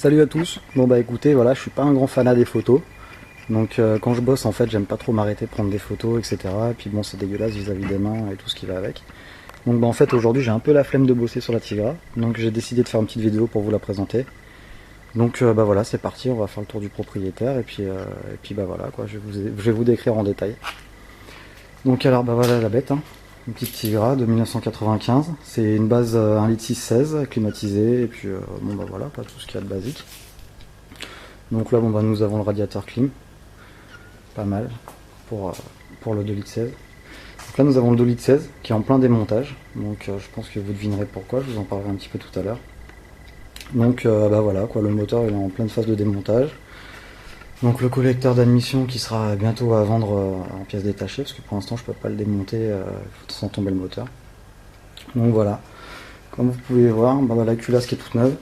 Salut à tous. Bon bah écoutez, voilà, je suis pas un grand fanat des photos. Donc quand je bosse en fait, j'aime pas trop m'arrêter de prendre des photos, etc. Et puis bon, c'est dégueulasse vis-à-vis des mains et tout ce qui va avec. Donc bah en fait aujourd'hui j'ai un peu la flemme de bosser sur la Tigra. Donc j'ai décidé de faire une petite vidéo pour vous la présenter. Donc bah voilà, c'est parti, on va faire le tour du propriétaire et puis bah voilà quoi, je vais vous décrire en détail. Donc alors bah voilà la bête, hein. Une petite Tigra de 1995. C'est une base 1,6 litre climatisée et puis bon bah voilà, pas tout ce qu'il y a de basique. Donc là bon bah nous avons le radiateur clim, pas mal pour le 2,16 litres. Donc là nous avons le 2,16 litres qui est en plein démontage. Donc je pense que vous devinerez pourquoi, je vous en parlerai un petit peu tout à l'heure. Donc bah voilà quoi, le moteur il est en pleine phase de démontage. Donc le collecteur d'admission qui sera bientôt à vendre en pièces détachées, parce que pour l'instant je peux pas le démonter sans tomber le moteur. Donc voilà, comme vous pouvez voir, bah, la culasse qui est toute neuve.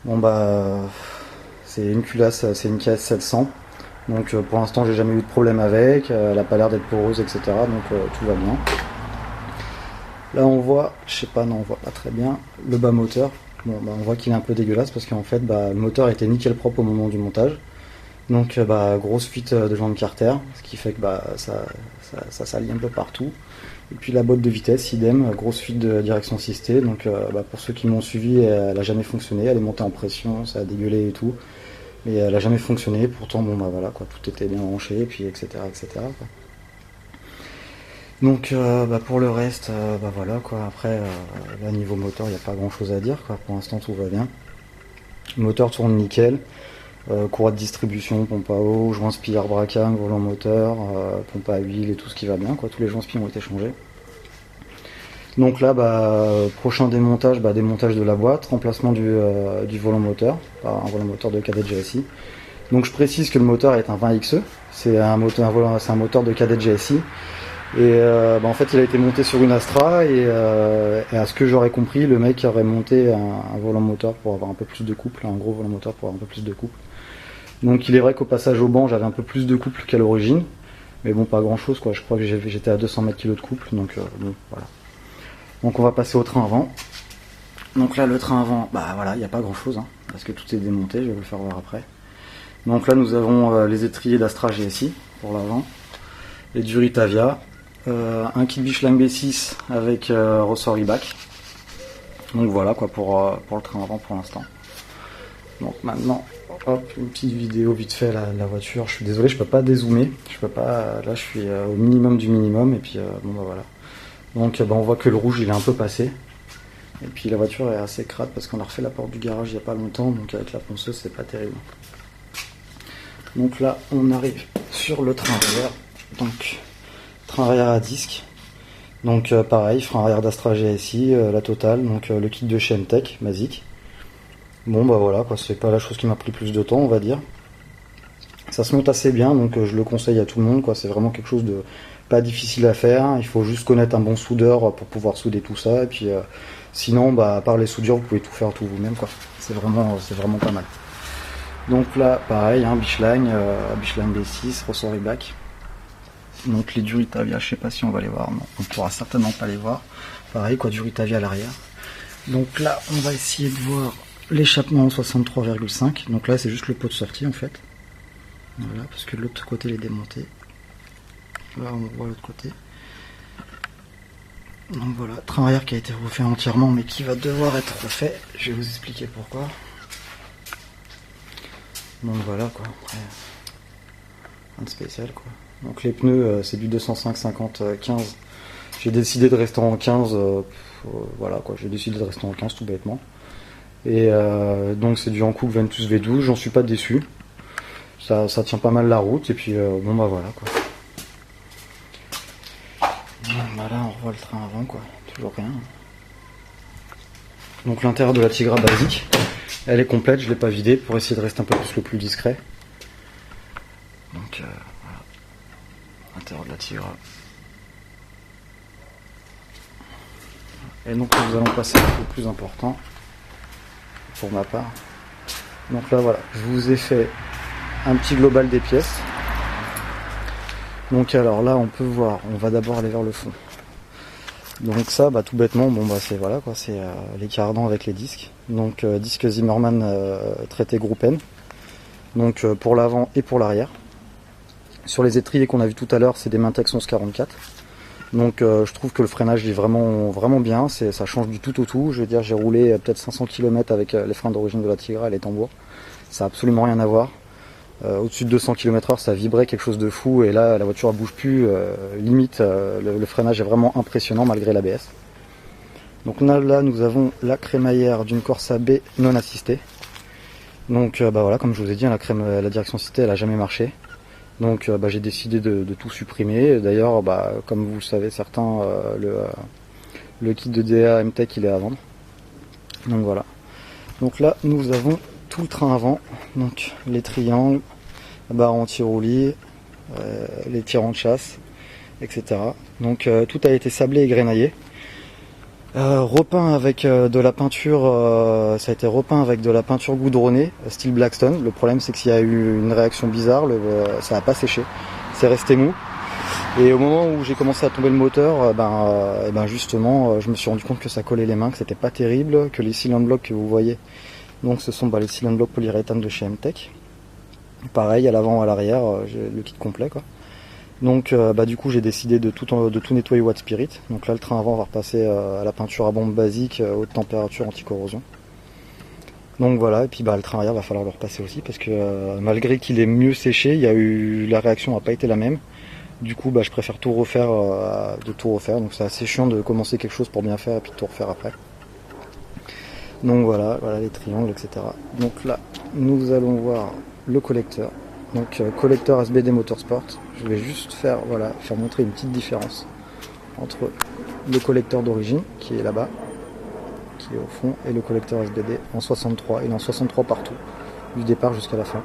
Bon bah c'est une culasse, c'est une KS 700. Donc pour l'instant j'ai jamais eu de problème avec, elle a pas l'air d'être poreuse, etc. Donc tout va bien. Là on voit, je sais pas, non on voit pas très bien, le bas moteur. Bon bah on voit qu'il est un peu dégueulasse parce qu'en fait bah, le moteur était nickel propre au moment du montage. Donc bah, grosse fuite de jambes carter, ce qui fait que bah, ça salit un peu partout. Et puis la boîte de vitesse, idem, grosse fuite de direction assistée. Donc bah, pour ceux qui m'ont suivi, elle a jamais fonctionné, elle est montée en pression, ça a dégueulé et tout. Mais elle a jamais fonctionné, pourtant bon bah voilà quoi, tout était bien branché, et puis etc. Quoi. Donc bah, pour le reste, bah voilà quoi, après là niveau moteur il n'y a pas grand chose à dire quoi, pour l'instant tout va bien. Le moteur tourne nickel. Courroie de distribution, pompe à eau, joint spi Bracam, volant moteur, pompe à huile et tout ce qui va bien, quoi. Tous les joints spi ont été changés. Donc là, bah, prochain démontage, bah, démontage de la boîte, remplacement du volant moteur, par un volant moteur de Cadet GSI. Donc je précise que le moteur est un 20XE, c'est un moteur de Cadet GSI. Et bah, en fait il a été monté sur une Astra et à ce que j'aurais compris, le mec aurait monté un volant moteur pour avoir un peu plus de couple, un gros volant moteur pour avoir un peu plus de couple. Donc il est vrai qu'au passage au banc j'avais un peu plus de couple qu'à l'origine, mais bon pas grand chose quoi, je crois que j'étais à 200 mètres kg de couple, donc bon voilà. Donc on va passer au train avant. Donc là le train avant, bah voilà, il n'y a pas grand chose, hein, parce que tout est démonté, je vais vous le faire voir après. Donc là nous avons les étriers d'Astra GSI pour l'avant, les Duritavia, un kit Bichlang B6 avec ressort Ribac. Donc voilà quoi pour le train avant pour l'instant. Donc maintenant, hop, une petite vidéo vite fait la voiture. Je suis désolé, je peux pas dézoomer. Je peux pas. Là, je suis au minimum du minimum. Et puis bon bah voilà. Donc bah, on voit que le rouge il est un peu passé. Et puis la voiture est assez crade parce qu'on a refait la porte du garage il y a pas longtemps. Donc avec la ponceuse c'est pas terrible. Donc là on arrive sur le train arrière. Donc train arrière à disque. Donc pareil, frein arrière d'Astra GSI, la totale. Donc le kit de chez MTech, basique. Bon bah voilà quoi, c'est pas la chose qui m'a pris plus de temps on va dire. Ça se monte assez bien donc je le conseille à tout le monde quoi, c'est vraiment quelque chose de pas difficile à faire, il faut juste connaître un bon soudeur pour pouvoir souder tout ça et puis sinon bah à part les soudures vous pouvez tout faire tout vous-même quoi, c'est vraiment pas mal. Donc là pareil, hein, Bichlang B6, ressort Ribac. Donc les Duritavia, je sais pas si on va les voir, non, on pourra certainement pas les voir. Pareil quoi, Duritavia à l'arrière. Donc là on va essayer de voir l'échappement 63,5, donc là c'est juste le pot de sortie en fait. Voilà, parce que l'autre côté il est démonté. Là on voit l'autre côté. Donc voilà, train arrière qui a été refait entièrement mais qui va devoir être refait. Je vais vous expliquer pourquoi. Donc voilà quoi, après rien de spécial quoi. Donc les pneus c'est du 205/50/15. J'ai décidé de rester en 15, voilà quoi, j'ai décidé de rester en 15 tout bêtement. Et donc c'est du Hankook Ventus V12, j'en suis pas déçu. Ça tient pas mal la route et puis bon bah voilà quoi. Bah là on revoit le train avant quoi, toujours rien. Donc l'intérieur de la Tigra basique, elle est complète, je l'ai pas vidée pour essayer de rester un peu plus le plus discret. Donc voilà, l'intérieur de la Tigra. Et donc nous allons passer au plus important. Pour ma part. Donc là voilà, je vous ai fait un petit global des pièces. Donc alors là on peut voir, on va d'abord aller vers le fond. Donc ça, bah, tout bêtement, bon bah c'est voilà quoi, c'est les cardans avec les disques. Donc disque Zimmermann traité Group N. Donc pour l'avant et pour l'arrière. Sur les étriers qu'on a vu tout à l'heure, c'est des Mintex 1144. Donc je trouve que le freinage est vraiment bien, ça change du tout au tout. Je veux dire, j'ai roulé peut-être 500 km avec les freins d'origine de la Tigra et les tambours. Ça n'a absolument rien à voir. Au-dessus de 200 km/h, ça vibrait quelque chose de fou, et là la voiture ne bouge plus, limite le freinage est vraiment impressionnant malgré l'ABS. Donc là nous avons la crémaillère d'une Corsa B non assistée. Donc bah voilà, comme je vous ai dit, la direction assistée elle a jamais marché. Donc bah, j'ai décidé de tout supprimer. D'ailleurs, bah, comme vous le savez certains, le kit de DA MTech il est à vendre. Donc voilà. Donc là nous avons tout le train avant, donc les triangles, la barre anti-roulis, les tirants de chasse, etc. Donc tout a été sablé et grenaillé. Repeint avec de la peinture, ça a été repeint avec de la peinture goudronnée, style Blackstone. Le problème c'est qu'il y a eu une réaction bizarre, ça n'a pas séché, c'est resté mou. Et au moment où j'ai commencé à tomber le moteur, justement, je me suis rendu compte que ça collait les mains, que c'était pas terrible, que les cylindres blocs que vous voyez, donc ce sont les cylindres blocs polyuréthane de chez MTech. Pareil, à l'avant, à l'arrière, j'ai le kit complet quoi. Donc du coup j'ai décidé de tout nettoyer Watt Spirit. Donc là le train avant va repasser à la peinture à bombe basique, haute température, anti-corrosion. Donc voilà, et puis le train arrière va falloir le repasser aussi parce que malgré qu'il est mieux séché, la réaction n'a pas été la même. Du coup je préfère tout refaire, donc c'est assez chiant de commencer quelque chose pour bien faire et puis de tout refaire après. Donc voilà les triangles, etc. Donc là nous allons voir le collecteur. Donc collecteur SBD Motorsport. Je vais juste faire montrer une petite différence entre le collecteur d'origine qui est là-bas, qui est au fond, et le collecteur SBD en 63. Il est en 63 partout, du départ jusqu'à la fin.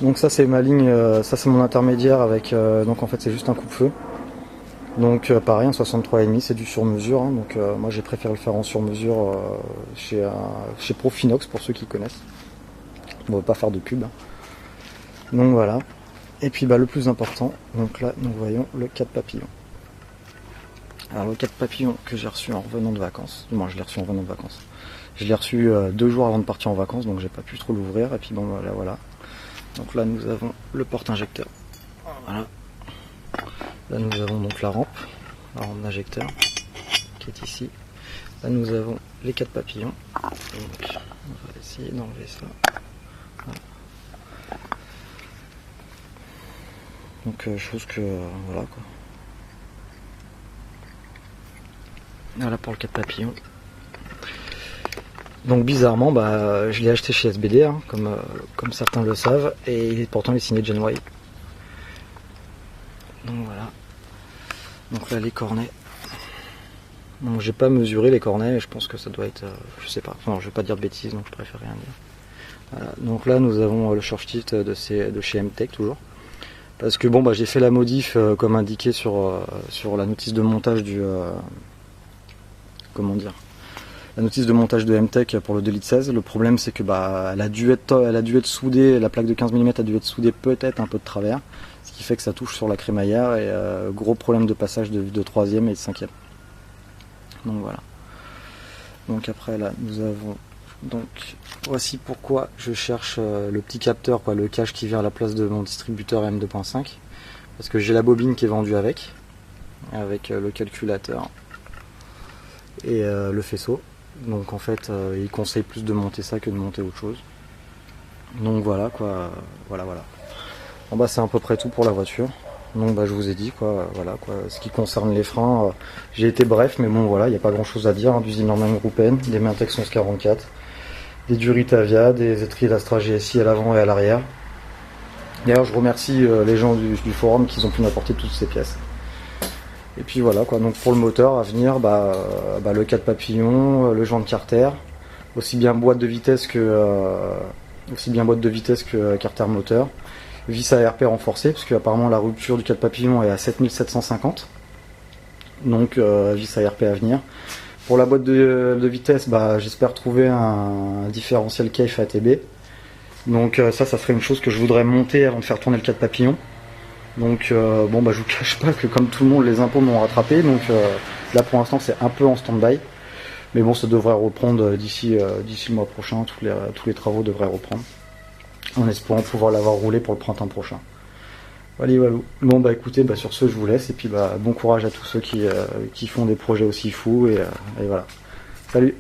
Donc ça c'est ma ligne, ça c'est mon intermédiaire avec, donc en fait c'est juste un coupe-feu. Donc pareil, en 63,5, c'est du sur-mesure, hein, donc moi j'ai préféré le faire en sur-mesure chez Profinox pour ceux qui connaissent. On va pas faire de pub. Hein. Donc voilà. Et puis le plus important, donc là nous voyons le 4 papillons. Alors le 4 papillons que j'ai reçu en revenant de vacances, du moins je l'ai reçu en revenant de vacances. Je l'ai reçu 2 jours avant de partir en vacances, donc j'ai pas pu trop l'ouvrir. Et puis voilà. Donc là nous avons le porte-injecteur. Voilà. Là nous avons donc la rampe d'injecteur qui est ici. Là nous avons les 4 papillons. Donc on va essayer d'enlever ça. Voilà. Donc chose que voilà quoi. Voilà pour le 4 papillons. Donc bizarrement je l'ai acheté chez SBD hein, comme certains le savent, et pourtant il est signé Genway. Donc voilà. Donc là les cornets. Donc j'ai pas mesuré les cornets, et je pense que ça doit être, je sais pas, enfin je vais pas dire de bêtises donc je préfère rien dire. Voilà. Donc là nous avons le short-shift de chez MTech toujours. Parce que j'ai fait la modif comme indiqué sur la notice de montage du la notice de montage de MTech pour le 2 litres 16. Le problème c'est que elle a dû être soudée, la plaque de 15 mm a dû être soudée peut-être un peu de travers, ce qui fait que ça touche sur la crémaillère et gros problème de passage de 3e et de 5e. Donc voilà. Donc après là nous avons, donc voici pourquoi je cherche le petit capteur, le cache qui vient à la place de mon distributeur M2.5, parce que j'ai la bobine qui est vendue avec le calculateur et le faisceau. Donc en fait il conseille plus de monter ça que de monter autre chose. Donc voilà quoi, voilà. Bon c'est à peu près tout pour la voiture. Donc je vous ai dit ce qui concerne les freins, j'ai été bref, mais bon voilà, il n'y a pas grand chose à dire, hein, du Zimmermann Group N, des Mintex 1144, des Duritavia, des étriers d'Astra GSI à l'avant et à l'arrière. D'ailleurs je remercie les gens du forum qui ont pu m'apporter toutes ces pièces. Et puis voilà quoi, donc pour le moteur à venir, le 4 papillons, le joint de carter, aussi bien boîte de vitesse que carter moteur, vis ARP renforcée, parce qu'apparemment la rupture du 4 papillons est à 7750, donc vis ARP à venir. Pour la boîte de vitesse, j'espère trouver un différentiel KEF ATB. Donc ça serait une chose que je voudrais monter avant de faire tourner le 4 papillons. Donc bon bah je vous cache pas que comme tout le monde les impôts m'ont rattrapé, donc là pour l'instant c'est un peu en stand-by. Mais bon, ça devrait reprendre d'ici le mois prochain, tous les travaux devraient reprendre. En espérant pouvoir l'avoir roulé pour le printemps prochain. Voilà, voilà. Bon bah écoutez, bah, sur ce je vous laisse et puis bah bon courage à tous ceux qui font des projets aussi fous et voilà. Salut!